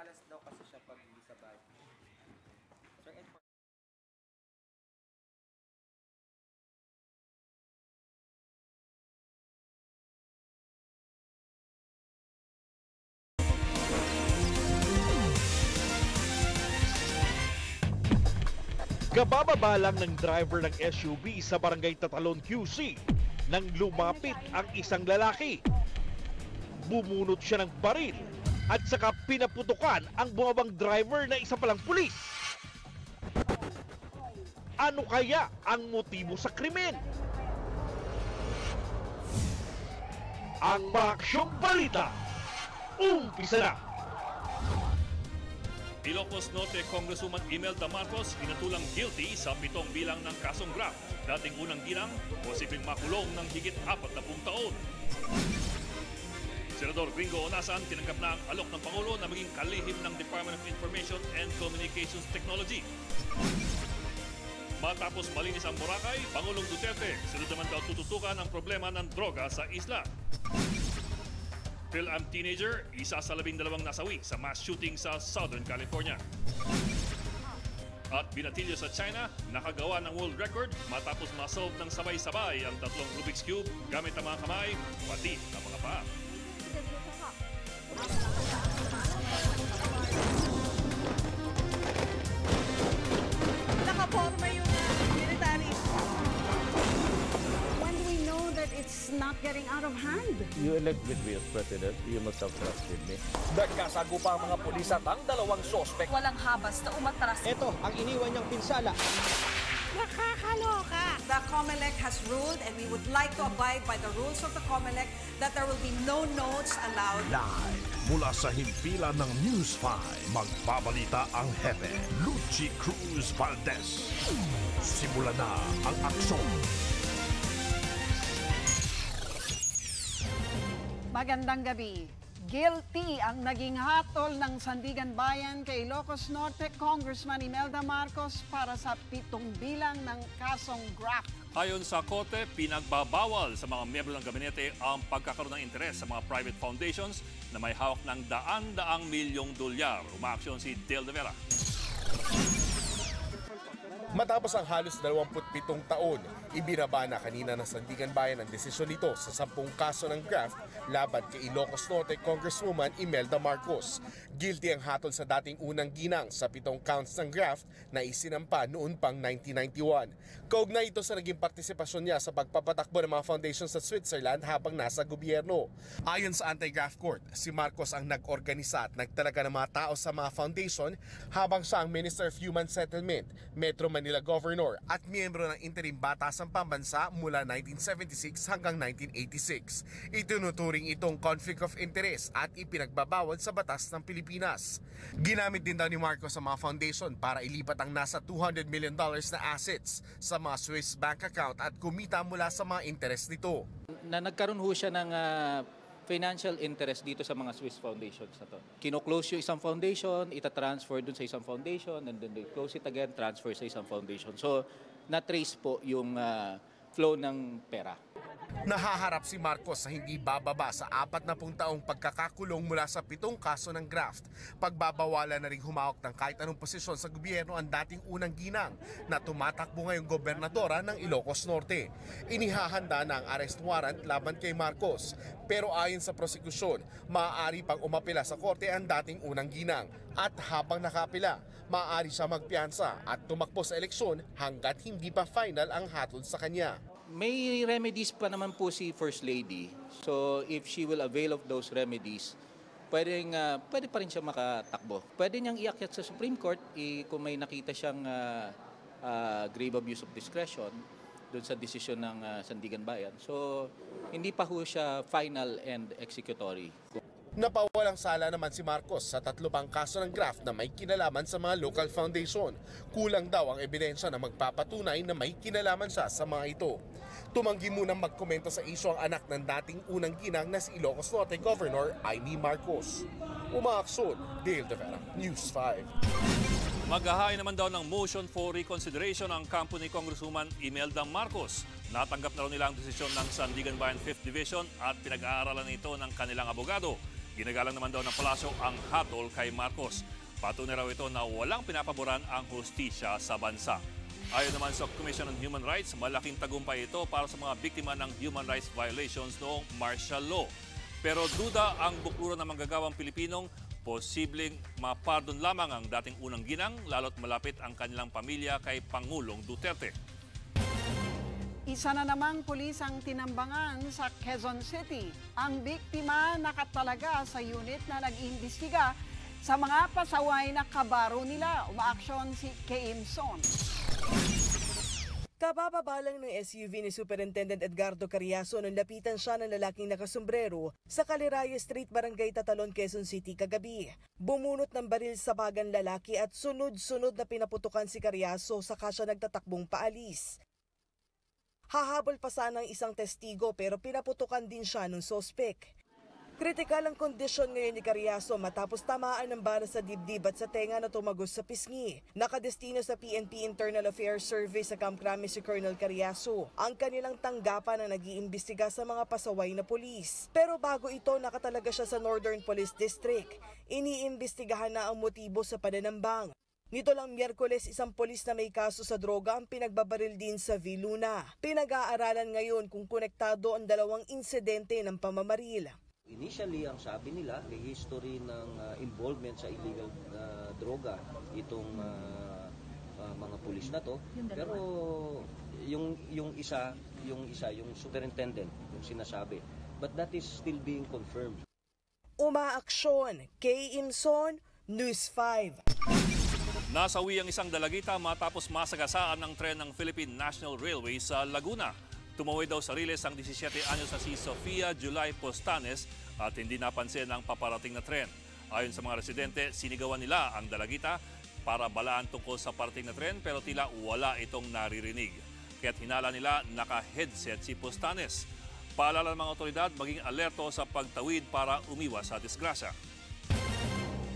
nakakalas daw kasi siya pag hindi sa bag. Sir, Kabababa lang ng driver ng SUV sa Barangay Tatalon QC nang lumapit ang isang lalaki. Bumunot siya ng baril at saka pinaputukan ang bumabang driver na isa palang pulis. Ano kaya ang motibo sa krimen? Ang Aksyong Balita, umpisa na! Ilocos Norte Congresswoman Imelda Marcos inatulang guilty sa 7 bilang ng kasong graft. Dating unang ginang, posibleng makulong ng higit 40 taon. Senador Gringo Onasan tinanggap na ang alok ng Pangulo na maging kalihim ng Department of Information and Communications Technology. Matapos malinis ang Boracay, Pangulong Duterte sunod naman daw tututukan ang problema ng droga sa isla. Phil-Am teenager, isa sa 12 nasawi sa mass shooting sa Southern California. At binatilyo sa China, nakagawa ng world record matapos masolve ng sabay-sabay ang 3 Rubik's Cube gamit ang mga kamay, pati ang mga paa. Nakaporma yung militaries. When we know that it's not getting out of hand. You elected me as president, you must have trusted me. Nagkasagupa ang mga pulis at ang 2 sospek. Walang habas na umatras. Ito ang iniwan niyang pinsala. Nakakaloka. The COMELEC has ruled and we would like to abide by the rules of the COMELEC that there will be no notes allowed. Live mula sa himpilan ng News 5, magbabalita ang hepe, Lucy Cruz Valdez. Simula na ang aksyon. Magandang gabi. Guilty ang naging hatol ng Sandigan Bayan kay Ilocos Norte Congressman Imelda Marcos para sa 7 bilang ng kasong graft. Ayon sa Korte, pinagbabawal sa mga miyembro ng gabinete ang pagkakaroon ng interes sa mga private foundations na may hawak ng daan-daang milyong dolyar. Umaaksyon si Del de Vera. Matapos ang halos 27 taon, ibinaba na kanina ng Sandigan Bayan ang desisyon nito sa 10 kaso ng graft laban kay Ilocos Norte Congresswoman Imelda Marcos. Guilty ang hatol sa dating unang ginang sa 7 counts ng graft na isinampa noon pang 1991. Kaugnay ito sa naging partisipasyon niya sa pagpapatakbo ng mga foundation sa Switzerland habang nasa gobyerno. Ayon sa Anti-Graft Court, si Marcos ang nag-organisa at nagtalaga ng mga tao sa mga foundation habang siya ang Minister of Human Settlement, Metro Manila Governor at miyembro ng interim batasang pambansa mula 1976 hanggang 1986. Itinuturing itong conflict of interest at ipinagbabawal sa batas ng Pilipinas. Ginamit din daw ni Marcos ang mga foundation para ilipat ang nasa $200 million na assets sa mga Swiss bank account at kumita mula sa mga interest nito. Nagkaroon ho siya ng financial interest dito sa mga Swiss foundations na to. Kino-close yung isang foundation, ita-transfer dun sa isang foundation, and then they close it again, transfer sa isang foundation. So, na-trace po yung flow ng pera. Nahaharap si Marcos sa hindi bababa sa 40 taong pagkakakulong mula sa 7 kaso ng graft. Pagbabawalan na rin humawak ng kahit anong posisyon sa gobyerno ang dating unang ginang na tumatakbo ngayong gobernadora ng Ilocos Norte. Inihahanda na ang arrest warrant laban kay Marcos. Pero ayon sa prosekusyon, maaari pang umapila sa korte ang dating unang ginang. At habang nakapila, maaari siya magpiyansa at tumakbo sa eleksyon hanggat hindi pa final ang hatol sa kanya. May remedies pa naman po si First Lady. So if she will avail of those remedies, pwede pa rin siya makatakbo. Pwede niyang iakyat sa Supreme Court kung may nakita siyang grave abuse of discretion doon sa desisyon ng Sandigan Bayan. So hindi pa ho siya final and executory. Napawalang sala naman si Marcos sa 3 pang kaso ng graft na may kinalaman sa mga local foundation. Kulang daw ang ebidensya na magpapatunay na may kinalaman siya sa mga ito. Tumanggi munang magkomento sa isyu ang anak ng dating unang ginang na si Ilocos Norte Governor Amy Marcos. Umaaksyon, Dale de Vera, News 5. Maghahain naman daw ng motion for reconsideration ang kampo ni Congresswoman Imelda Marcos. Natanggap na rin nila ang desisyon ng Sandigan Bayan 5th Division at pinag-aaralan ito ng kanilang abogado. Ginagalang naman daw ng palasyo ang hatol kay Marcos. Patunay raw ito na walang pinapaboran ang hustisya sa bansa. Ayon naman sa Commission on Human Rights, malaking tagumpay ito para sa mga biktima ng human rights violations noong martial law. Pero duda ang buklura ng manggagawang Pilipinong posibleng mapardon lamang ang dating unang ginang lalo't malapit ang kanilang pamilya kay Pangulong Duterte. Isa na namang pulis ang tinambangan sa Quezon City. Ang biktima nakatalaga sa unit na nag-iimbestiga sa mga pasaway na kabaro nila. Umaaksyon si Aksyon. Kabababa lang ng SUV ni Superintendent Edgardo Carriazo nung lapitan siya ng lalaking nakasombrero sa Caliraya Street, Barangay Tatalon, Quezon City kagabi. Bumunot ng baril sa bagang lalaki at sunod-sunod na pinaputukan si Carriazo saka siya nagtatakbong paalis. Hahabol pa sana ang isang testigo pero pinaputukan din siya ng sospek. Kritikal ang kondisyon ngayon ni Carriazo matapos tamaan ng bala sa dibdib at sa tenga na tumagos sa pisngi. Nakadestino sa PNP Internal Affairs Service sa Camp Crame si Colonel Carriazo, ang kanilang tanggapan na nag-iimbestiga sa mga pasaway na pulis. Pero bago ito, nakatalaga siya sa Northern Police District. Iniimbestigahan na ang motibo sa pananambang. Nito lang Miyerkules, isang pulis na may kaso sa droga ang pinagbabaril din sa Viluna. Pinag-aaralan ngayon kung konektado ang dalawang insidente ng pamamaril. Initially, ang sabi nila, may history ng involvement sa illegal droga itong mga pulis na to. Pero yung isa, yung superintendent, yung sinasabi. But that is still being confirmed. Umaaksyon, Aksyon, News 5. Nasawi ang isang dalagita matapos masagasaan ng tren ng Philippine National Railway sa Laguna. Tumawid daw sa riles ang 17 anyos na si Sofia July Postanes at hindi napansin ang paparating na tren. Ayon sa mga residente, sinigawan nila ang dalagita para balaan tungkol sa parating na tren pero tila wala itong naririnig. Kaya't hinala nila naka-headset si Postanes. Paalala ng mga otoridad maging alerto sa pagtawid para umiwas sa disgrasya.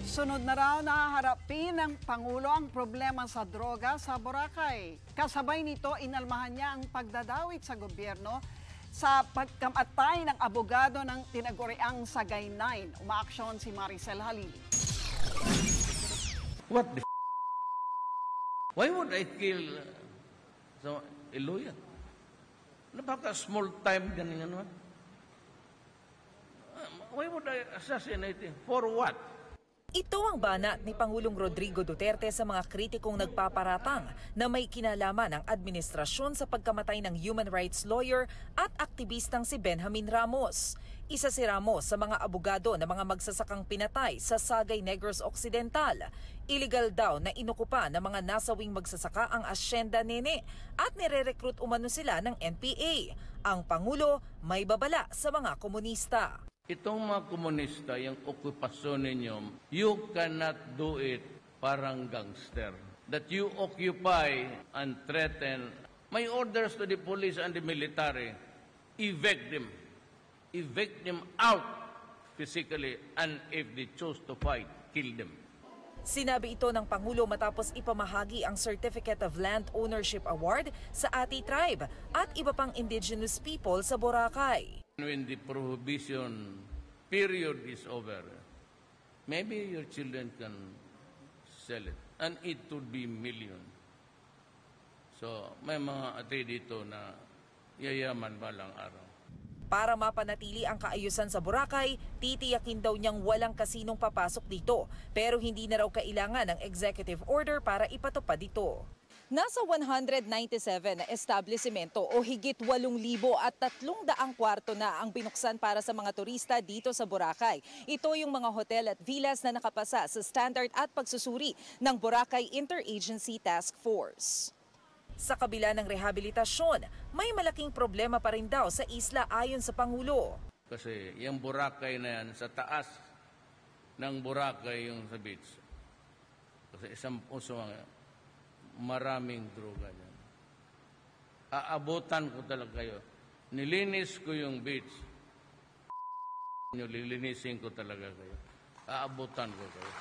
Sunod na raw na harapin ng Pangulo ang problema sa droga sa Boracay. Kasabay nito, inalmahan niya ang pagdadawit sa gobyerno sa pagkamatay ng abogado ng tinaguriang Sagay 9. Umaaksyon si Maricel Halili. What the Why would I kill a lawyer? Napaka small time ganyan naman. Why would I assassinate him? For what? Ito ang banat ni Pangulong Rodrigo Duterte sa mga kritikong nagpaparatang na may kinalaman ang administrasyon sa pagkamatay ng human rights lawyer at aktivistang si Benjamin Ramos. Isa si Ramos sa mga abogado na mga magsasakang pinatay sa Sagay Negros Occidental. Illegal daw na inukupa ng mga nasawing magsasaka ang Asyenda Nene at nire-recruit umano sila ng NPA. Ang Pangulo may babala sa mga komunista. Itong mga komunista, yung okupasyon ninyo, you cannot do it parang gangster. That you occupy and threaten. My orders to the police and the military, evict them. Evict them out physically and if they choose to fight, kill them. Sinabi ito ng Pangulo matapos ipamahagi ang Certificate of Land Ownership Award sa Ati Tribe at iba pang indigenous people sa Boracay. When the prohibition period is over, maybe your children can sell it. And it would be million. So may mga ate dito na yayaman balang araw. Para mapanatili ang kaayusan sa Boracay, titiyakin daw niyang walang kasinong papasok dito. Pero hindi na raw kailangan ng executive order para ipatupad ito. Nasa 197 na establishmento o higit 8,300 kwarto na ang binuksan para sa mga turista dito sa Boracay. Ito yung mga hotel at villas na nakapasa sa standard at pagsusuri ng Boracay Interagency Task Force. Sa kabila ng rehabilitasyon, may malaking problema pa rin daw sa isla ayon sa Pangulo. Kasi yung Boracay na yan, sa taas ng Boracay yung sa beach. Kasi isang puso maraming droga yan. Aabutan ko talaga kayo. Nilinis ko yung beach. Lilinisin ko talaga kayo. Aabutan ko kayo.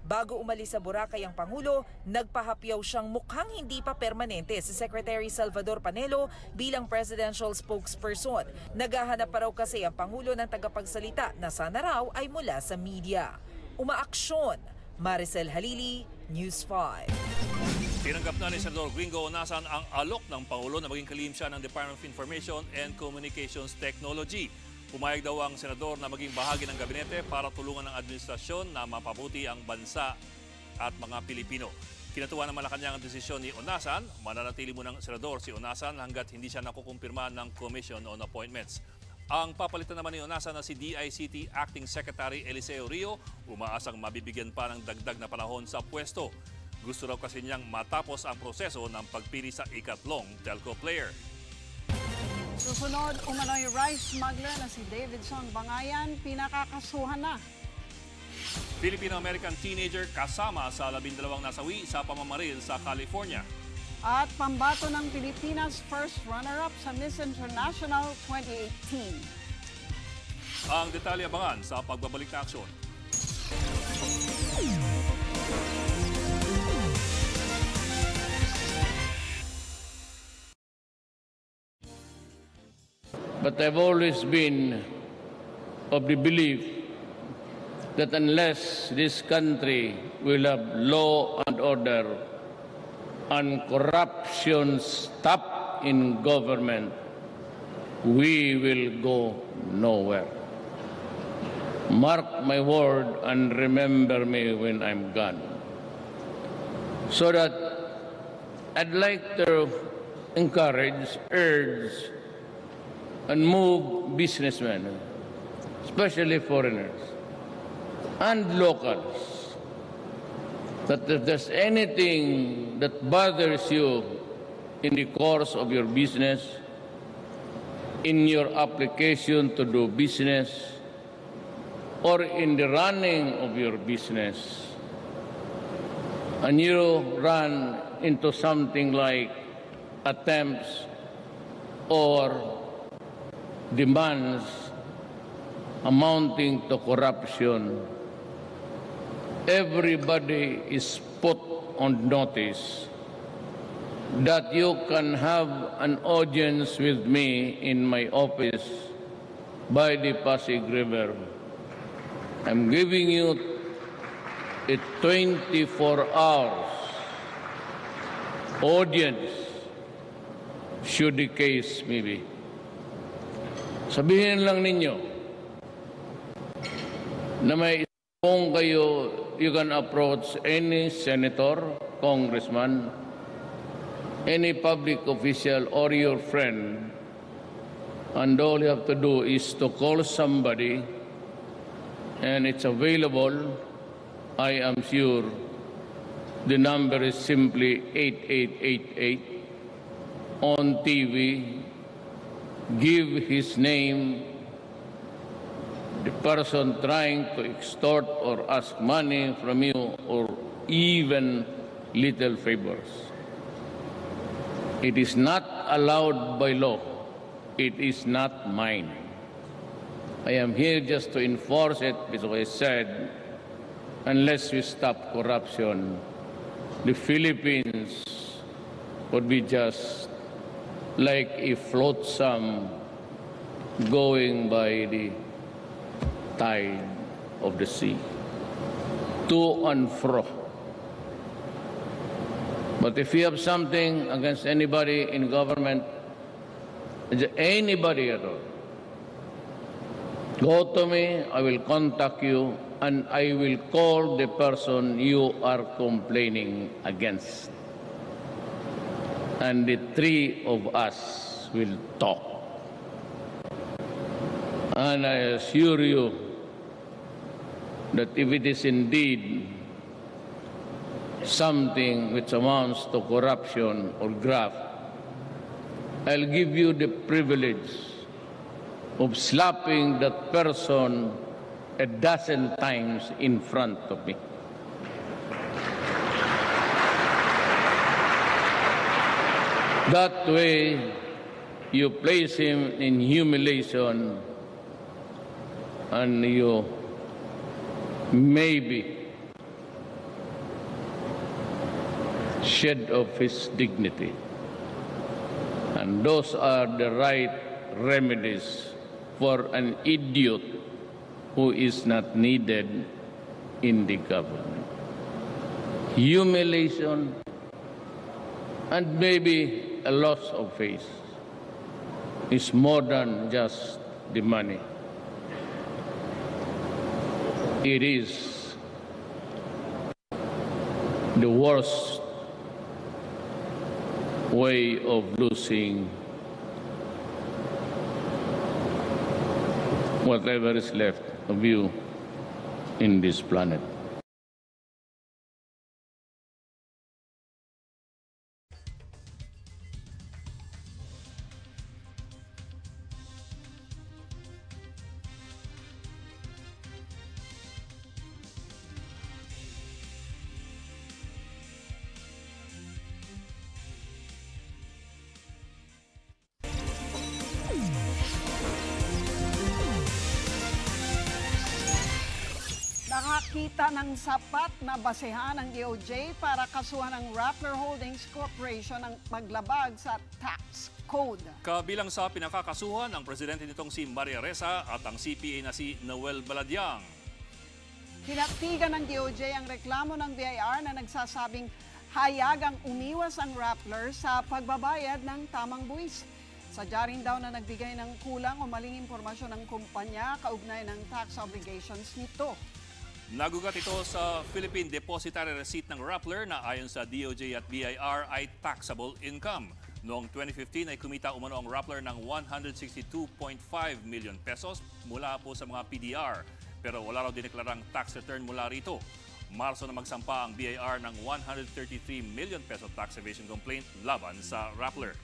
Bago umalis sa Boracay ang Pangulo, nagpahapyaw siyang mukhang hindi pa permanente si Secretary Salvador Panelo bilang presidential spokesperson. Naghahanap pa raw kasi ang Pangulo ng tagapagsalita na sana raw ay mula sa media. Umaaksyon, Maricel Halili, News 5. Tinanggap na ni Senador Gringo Onasan ang alok ng Pangulo na maging kalihim siya ng Department of Information and Communications Technology. Pumayag daw ang senador na maging bahagi ng gabinete para tulungan ng administrasyon na mapabuti ang bansa at mga Pilipino. Kinatuwa ng Malacanang ang desisyon ni Onasan. Mananatili munang senador si Onasan hanggat hindi siya nakukumpirma ng Commission on Appointments. Ang papalitan naman ni Onasan na si DICT Acting Secretary Eliseo Rio, umaasang mabibigyan pa ng dagdag na panahon sa pwesto. Gusto raw kasi niyang matapos ang proseso ng pagpili sa ikatlong telco player. Susunod, umano'y rice smuggler na si Davidson Bangayan, pinakakasuhan na. Filipino-American teenager kasama sa 12 nasawi sa pamamaril sa California. At pambato ng Pilipinas first runner-up sa Miss International 2018. Ang detalye abangan sa pagbabalik na aksyon. But I've always been of the belief that unless this country will have law and order and corruption stop in government, we will go nowhere. Mark my word and remember me when I'm gone. So that I'd like to encourage, urge, and move businessmen, especially foreigners, and locals, that if there's anything that bothers you in the course of your business, in your application to do business, or in the running of your business, and you run into something like attempts or demands amounting to corruption, everybody is put on notice that you can have an audience with me in my office by the Pasig River. I'm giving you a 24 hours audience should the case may be. Sabihin lang ninyo na may isang kayo, you can approach any senator, congressman, any public official or your friend, and all you have to do is to call somebody and it's available. I am sure the number is simply 8888 on TV. Give his name, the person trying to extort or ask money from you, or even little favors. It is not allowed by law. It is not mine. I am here just to enforce it, because I said, unless we stop corruption, the Philippines would be just like a flotsam going by the tide of the sea, to and fro. But if you have something against anybody in government, anybody at all, go to me, I will contact you, and I will call the person you are complaining against. And the three of us will talk. And I assure you that if it is indeed something which amounts to corruption or graft, I'll give you the privilege of slapping that person a dozen times in front of me. That way, you place him in humiliation, and you maybe shed of his dignity. And those are the right remedies for an idiot who is not needed in the government. Humiliation and maybe a loss of face is more than just the money. It is the worst way of losing whatever is left of you in this planet. Nakakita ng sapat na basehan ng DOJ para kasuhan ng Rappler Holdings Corporation ng paglabag sa tax code. Kabilang sa pinakakasuhan ang presidente nitong si Maria Ressa at ang CPA na si Noel Baladiang. Hinatigan ng DOJ ang reklamo ng BIR na nagsasabing hayagang umiwas ang Rappler sa pagbabayad ng tamang buwis. Sadya rin daw na nagbigay ng kulang o maling impormasyon ng kumpanya kaugnay ng tax obligations nito. Nagugat ito sa Philippine Depositary Receipt ng Rappler na ayon sa DOJ at BIR ay taxable income. Noong 2015 ay kumita umano ang Rappler ng 162.5 million pesos mula po sa mga PDR. Pero wala raw dineklarang tax return mula rito. Marso na magsampa ang BIR ng 133 million peso tax evasion complaint laban sa Rappler.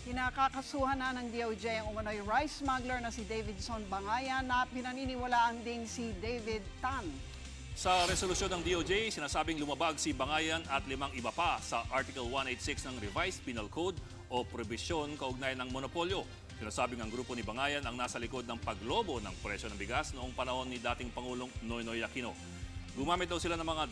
Kinakakasuhan na ng DOJ ang umano'y rice smuggler na si Davidson Bangayan na pinaniniwalaan ding si David Tan. Sa resolusyon ng DOJ, sinasabing lumabag si Bangayan at 5 iba pa sa Article 186 ng Revised Penal Code o probisyon kaugnay ng monopolyo. Sinasabing ang grupo ni Bangayan ang nasa likod ng paglobo ng presyo ng bigas noong panahon ni dating Pangulong Noynoy Aquino. Gumamit daw sila ng mga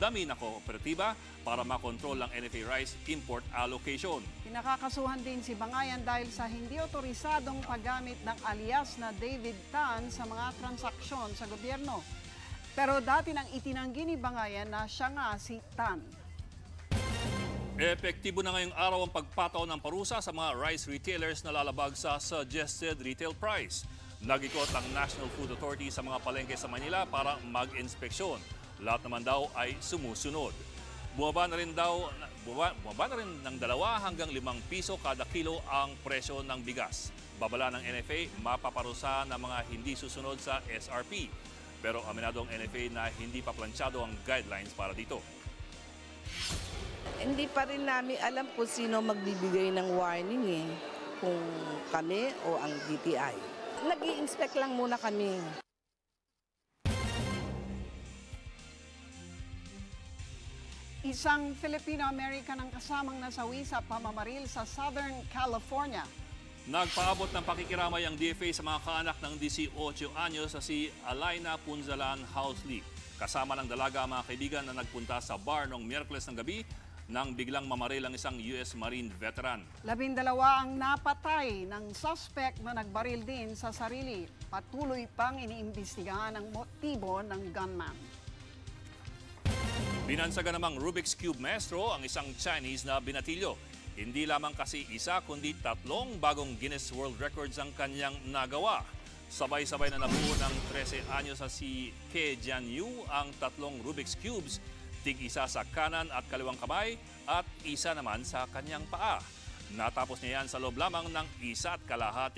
dummy na kooperatiba para makontrol ang NFA rice import allocation. Pinakakasuhan din si Bangayan dahil sa hindi otorisadong paggamit ng alias na David Tan sa mga transaksyon sa gobyerno. Pero dati nang itinanggi ni Bangayan na siya nga si Tan. Epektibo na ngayong araw ang pagpataw ng parusa sa mga rice retailers na lalabag sa suggested retail price. Nag-ikot ang National Food Authority sa mga palengke sa Manila para mag-inspeksyon. Lahat naman daw ay sumusunod. Bumaba na rin ng 2 hanggang 5 piso kada kilo ang presyo ng bigas. Babala ng NFA, mapaparusa ng mga hindi susunod sa SRP. Pero aminado ang NFA na hindi pa plansyado ang guidelines para dito. Hindi pa rin namin alam kung sino magbibigay ng warning kung kami o ang DTI. Nag-i-inspect lang muna kami. Isang Filipino-American ang kasamang nasawi sa pamamaril sa Southern California. Nagpaabot ng pakikiramay ang DFA sa mga kaanak ng 18 anyos sa si Alaina Punzalan Housley. Kasama ng dalaga ang mga kaibigan na nagpunta sa bar noong Miyerkules ng gabi nang biglang mamaril ang isang US Marine veteran. 12 ang napatay ng suspect na nagbaril din sa sarili. Patuloy pang iniimbestigahan ang motibo ng gunman. Binansaga namang Rubik's Cube maestro ang isang Chinese na binatilyo. Hindi lamang kasi isa kundi 3 bagong Guinness World Records ang kanyang nagawa. Sabay-sabay na nabuo ng 13 anyos sa si Ke Jianyu ang 3 Rubik's Cubes, tig-isa sa kanan at kaliwang kamay at isa naman sa kanyang paa. Natapos niya yan sa loob lamang ng 1.5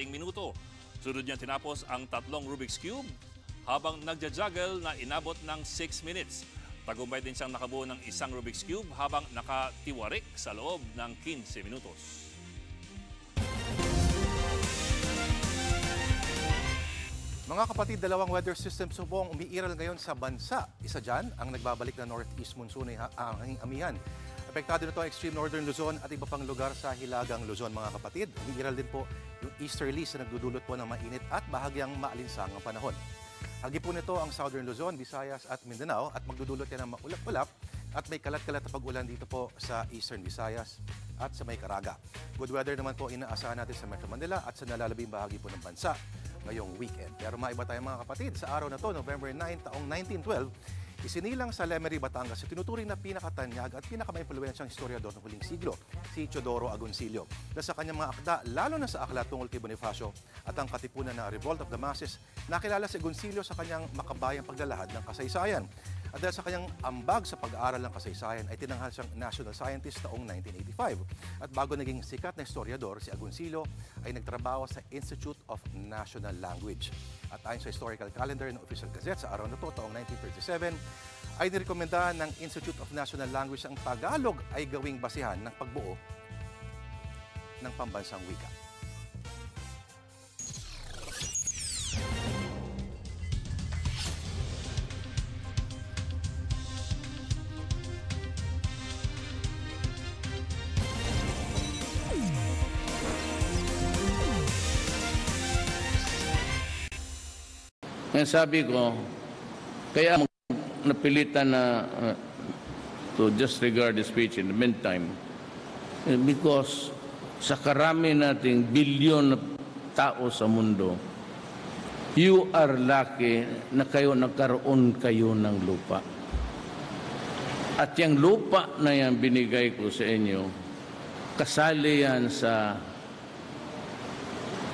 minuto. Sunod niya tinapos ang 3 Rubik's Cube habang nagja-juggle na inabot ng 6 minutes. Tagumpay din siyang nakabuo ng 1 Rubik's Cube habang nakatiwarik sa loob ng 15 minutos. Mga kapatid, 2 weather systems po ang umiiral ngayon sa bansa. Isa dyan, ang nagbabalik na northeast monsoon ay hanging amihan. Apektado nito ang extreme northern Luzon at iba pang lugar sa hilagang Luzon, mga kapatid. Umiiral din po yung easterlies na nagdudulot po ng mainit at bahagyang maalinsangang panahon. Hagi po nito ang southern Luzon, Visayas at Mindanao at magdudulot yan ng maulap-ulap at may kalat-kalat na pag-ulan dito po sa Eastern Visayas at sa may Caraga. Good weather naman po inaasahan natin sa Metro Manila at sa nalalabing bahagi po ng bansa ngayong weekend. Pero maiba tayo mga kapatid, sa araw na to, November 9, taong 1912, isinilang sa Lemery, Batangas, si tinuturing na pinakatanyag at pinakamaimpluwensyang historiador ng huling siglo, si Teodoro Agoncillo, na sa kanyang mga akda, lalo na sa aklat tungkol kay Bonifacio at ang katipunan na Revolt of the Masses, nakilala si Agoncillo sa kanyang makabayang paglalahad ng kasaysayan. At dahil sa kanyang ambag sa pag-aaral ng kasaysayan ay tinanghal siyang national scientist taong 1985. At bago naging sikat na historiador, si Agoncillo ay nagtrabaho sa Institute of National Language. At ayon sa historical calendar ng Official Gazette sa araw na to, taong 1937, ay nirekomenda ng Institute of National Language ang Tagalog ay gawing basihan ng pagbuo ng pambansang wika. Ngayon sabi ko, kaya napilitan na to just regard the speech in the meantime, because sa karami nating bilyon na tao sa mundo, you are lucky na kayo nagkaroon kayo ng lupa. At yung lupa na yan binigay ko sa inyo, kasali yan sa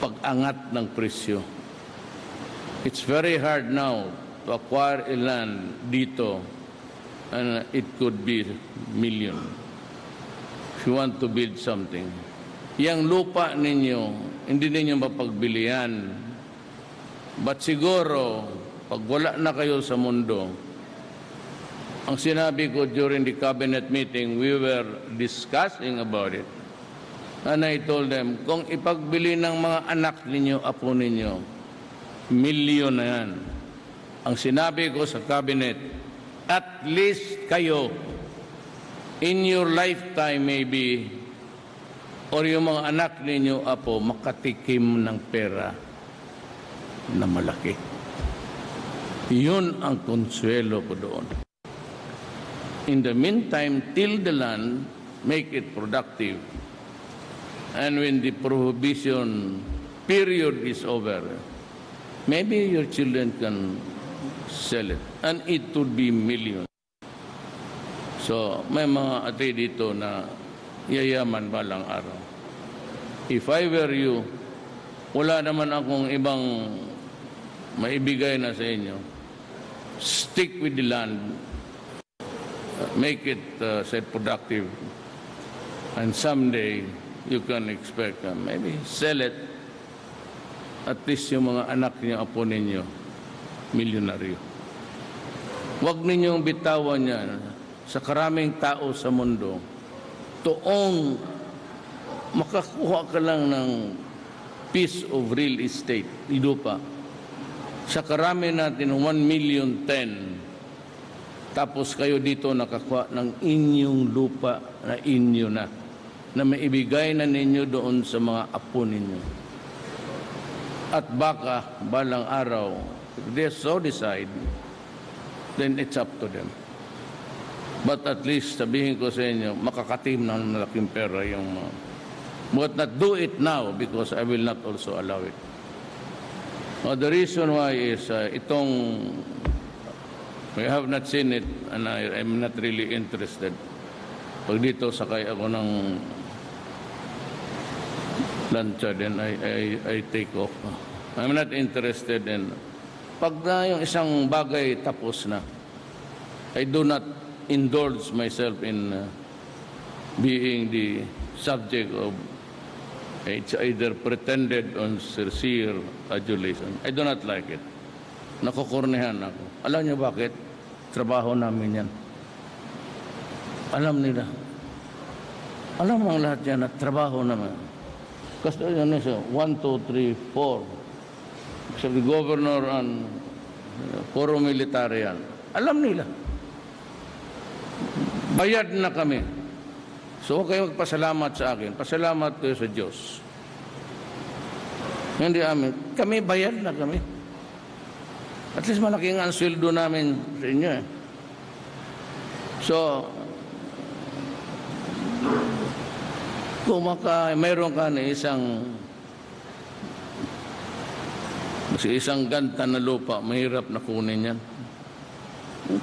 pag-angat ng presyo. It's very hard now to acquire a land dito, and it could be million if you want to build something. Yang lupa ninyo, hindi ninyo mapagbilian. But siguro, pag wala na kayo sa mundo, ang sinabi ko during the cabinet meeting, we were discussing about it. And I told them, kung ipagbili ng mga anak ninyo, apo ninyo, milyon na yan. Ang sinabi ko sa cabinet, at least kayo, in your lifetime maybe, or yung mga anak ninyo, apo, makatikim ng pera na malaki. Yun ang konsuelo ko doon. In the meantime, till the land, make it productive. And when the prohibition period is over, maybe your children can sell it. And it would be millions. So, may mga ate dito na yayaman balang araw. If I were you, wala naman akong ibang maibigay na sa inyo. Stick with the land. Make it productive. And someday, you can expect maybe sell it. At least yung mga anak niyo, apo ninyo, milyonaryo. Huwag ninyong bitawan yan sa karaming tao sa mundo. Toong makakuha ka lang ng piece of real estate, lupa. Sa karami natin, 1,010,000. Tapos kayo dito nakakuha ng inyong lupa na inyo na maibigay na ninyo doon sa mga apo ninyo. At baka, balang araw, if they so decide, then it's up to them. But at least, sabihin ko sa inyo, makakatim ng malaking pera yung mga. But not do it now because I will not also allow it. The reason why is we have not seen it and I am not really interested. Pag dito sakay ako ng lancha, then I take off. I'm not interested in. Pag na yung isang bagay tapos na, I do not indulge myself in being the subject of it's either pretended or sincere adulation. I do not like it. Nakukurnihan ako. Alam niyo bakit? Trabaho namin yan. Alam nila. Alam mo ang lahat yan na trabaho naman. Kasi yun siya, 1, 2, 3, 4. Sabi governor and puro military yan. Alam nila. Bayad na kami. So huwag kayo magpasalamat sa akin. Pasalamat kayo sa Diyos. Hindi amin. Kami bayad na kami. At least malaki nga ang sweldo namin sa inyo. So, kung mayroon ka na isang ganta na lupa, mahirap na kunin yan.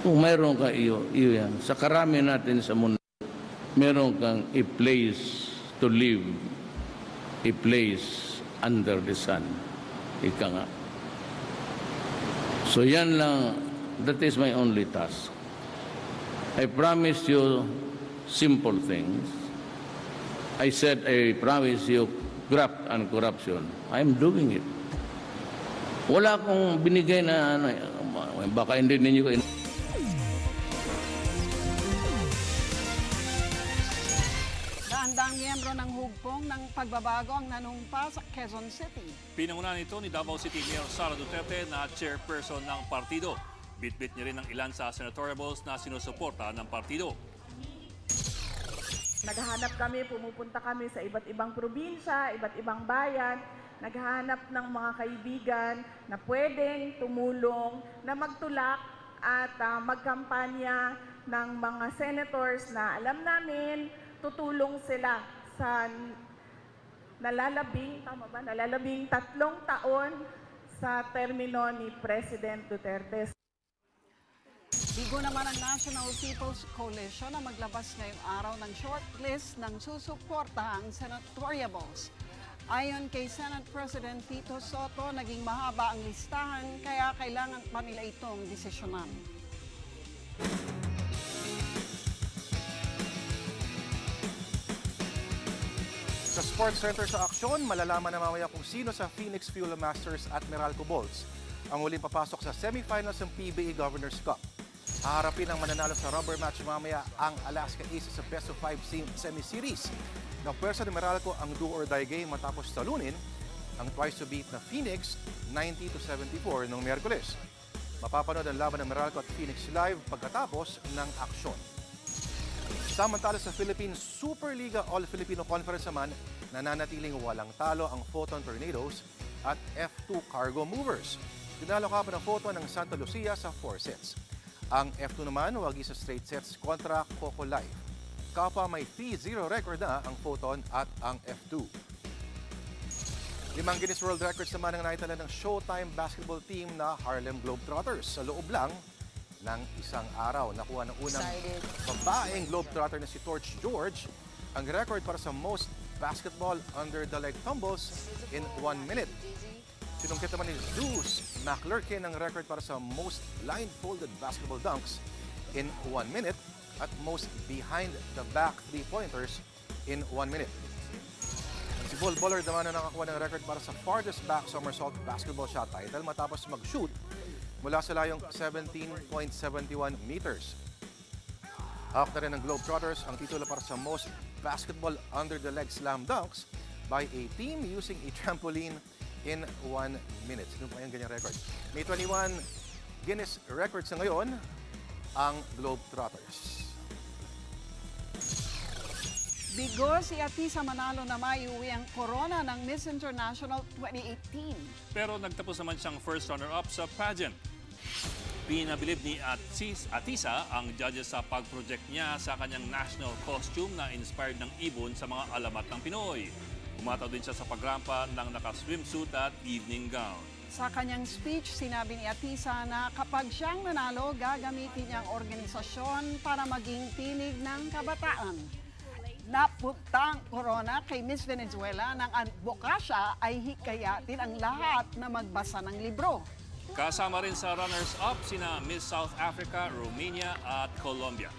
Kung mayroon ka iyo yan. Sa karami natin sa mundo, meron kang a place to live, a place under the sun. Ika nga. So yan lang, that is my only task. I promise you simple things. I said I promise you graft and corruption. I'm doing it. Wala akong binigay na baka hindi ninyo kayo. Daang miyembro ng hugpong ng pagbabago ang nanumpa sa Quezon City. Pinangunahan ito ni Davao City Mayor Sara Duterte na chairperson ng partido. Bitbit niya rin ang ilan sa senatoriables na sinusuporta ng partido. Naghahanap kami, pumupunta kami sa iba't ibang probinsya, iba't ibang bayan. Naghahanap ng mga kaibigan na pwedeng tumulong, na magtulak at magkampanya ng mga senators na alam namin tutulong sila sa nalalabing 3 taon sa termino ni President Duterte. Bigo naman ang National People's Coalition na maglabas ngayong araw ng shortlist ng susuportahang senatoriables. Ayon kay Senate President Tito Soto, naging mahaba ang listahan kaya kailangan pa nila itong desisyonan. Sa Sports Center sa Aksyon, malalaman na mamaya kung sino sa Phoenix Fuel Masters at Meralco Bulls ang huling papasok sa semifinals ng PBA Governors Cup. Haharapin ang mananalo sa rubber match mamaya ang Alaska Aces sa Best of 5 semi-series. Napwersa ni Meralco ang do-or-die game matapos talunin ang twice-to-beat na Phoenix 90-74 noong Miyerkules. Mapapanood ang laban ng Meralco at Phoenix live pagkatapos ng aksyon. Samantala sa Philippine Superliga All-Filipino Conference naman, nananatiling walang talo ang Photon Tornadoes at F2 Cargo Movers. Tinalo ka pa ng Photon ng Santa Lucia sa 4 sets. Ang F2 naman wagi sa straight sets kontra Coco Life. Kapwa may 3-0 record na ang Photon at ang F2. 5 Guinness World Records naman ang naitala ng Showtime basketball team na Harlem Globetrotters. Sa loob lang ng isang araw, nakuha ng unang babaeng Globetrotter na si Torch George ang record para sa most basketball under the leg tumbles in 1 minute. Sinungkit naman ni Zeus McLurkin ang record para sa most line-folded basketball dunks in 1 minute at most behind-the-back three-pointers in 1 minute. Si Bull Bullard naman na nakakuha ng record para sa farthest back somersault basketball shot title matapos mag-shoot mula sa layong 17.71 meters. Hawak na rin ng Globetrotters ang titulo para sa most basketball under-the-leg slam dunks by a team using a trampoline in 1 minute. Sino pa yung ganyang record? May 21 Guinness records na ngayon ang Globetrotters. Bigo si Atisa Manalo na maiuwi ang corona ng Miss International 2018. Pero nagtapos naman siyang first runner-up sa pageant. Pinabilib ni Atisa ang judges sa pag-project niya sa kanyang national costume na inspired ng ibon sa mga alamat ng Pinoy. Umataw din siya sa pagrampa ng naka-swimsuit at evening gown. Sa kanyang speech, sinabi ni Atisa na kapag siyang nanalo, gagamitin niya ang organisasyon para maging tinig ng kabataan. Napunta ang corona kay Miss Venezuela ng advokasya ay hikayatin ang lahat na magbasa ng libro. Kasama rin sa runners-up sina Miss South Africa, Romania at Colombia.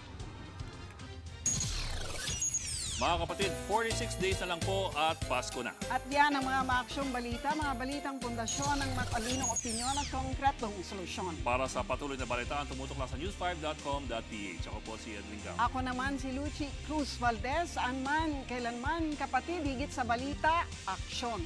Mga kapatid, 46 days na lang po at Pasko na. At yan ang mga maaksyong balita, mga balitang pundasyon ng matalinong opinyon at konkretong solusyon. Para sa patuloy na balitaan, tumutok lang sa news5.com.ph. Ako po si Edwin Gao. Ako naman si Lucy Cruz Valdez. Saan man, kailanman, kapatid, higit sa balita, aksyon.